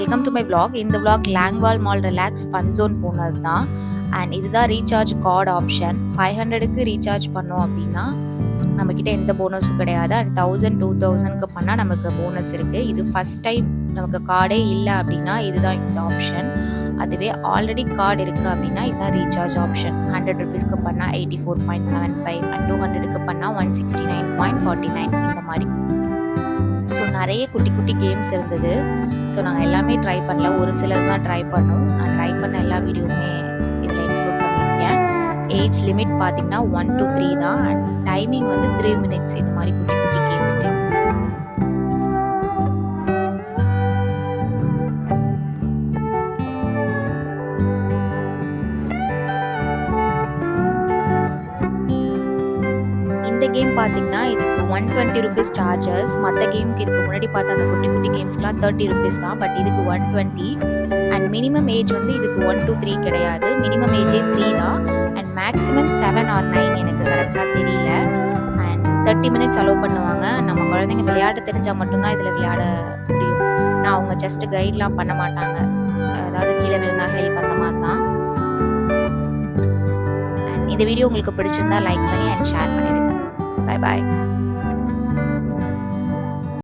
Welcome to my vlog. இந்த vlog லாங்வால் mall relax fun zone போனது தான். அண்ட் இதுதான் ரீசார்ஜ் கார்டு ஆப்ஷன். 500க்கு ரீசார்ஜ் பண்ணோம் அப்படின்னா நம்மக்கிட்ட எந்த போனஸும் கிடையாது. அண்ட் 1000 2000க்கு பண்ணால் நமக்கு போனஸ் இருக்குது. இது ஃபஸ்ட் டைம் நமக்கு கார்டே இல்லை அப்படின்னா இதுதான் இந்த ஆப்ஷன். அதுவே ஆல்ரெடி கார்டு இருக்குது அப்படின்னா இதுதான் ரீசார்ஜ் ஆப்ஷன். 100 ருபீஸ்க்கு பண்ணால் 84.75 அண்ட் 200க்கு பண்ணால் 169.49 இந்த மாதிரி. ஸோ நிறைய குட்டி குட்டி கேம்ஸ் இருந்தது. ஸோ நாங்கள் எல்லாமே ட்ரை பண்ணல, ஒரு சிலர் தான் ட்ரை பண்ணோம். நான் ட்ரை பண்ண எல்லா வீடியோவுமே இதில் இன்க்ளூட் பண்ணியிருக்கேன். ஏஜ் லிமிட் பார்த்தீங்கன்னா 1 to 3 தான். அண்ட் டைமிங் வந்து 3 minutes. இந்த மாதிரி குட்டி குட்டி கேம்ஸ்க்கு இந்த கேம் பார்த்தீங்கன்னா இதுக்கு 120 ருபீஸ் சார்ஜஸ். மற்ற கேமுக்கு இதுக்கு முன்னாடி பார்த்த அந்த குட்டி குட்டி கேம்ஸ்க்குலாம் 30 ருபீஸ் தான். பட் இதுக்கு 120. அண்ட் மினிமம் ஏஜ் வந்து இதுக்கு 1 to 3 கிடையாது. மினிமம் ஏஜே 3 தான். அண்ட் மேக்ஸிமம் 7 or 9 எனக்கு கரெக்டாக தெரியல. அண்ட் 30 minutes அலோவ் பண்ணுவாங்க. நம்ம குழந்தைங்க விளையாட தெரிஞ்சால் மட்டும்தான் இதில் விளையாட முடியும். நான் அவங்க ஜஸ்ட் கைட்லாம் பண்ண மாட்டாங்க, அதாவது கீழே விழுந்தா ஹெல்ப் அந்த மாதிரி தான். இந்த வீடியோ உங்களுக்கு பிடிச்சிருந்தா லைக் பண்ணி அண்ட் ஷேர் பண்ணிடுங்க. Bye bye.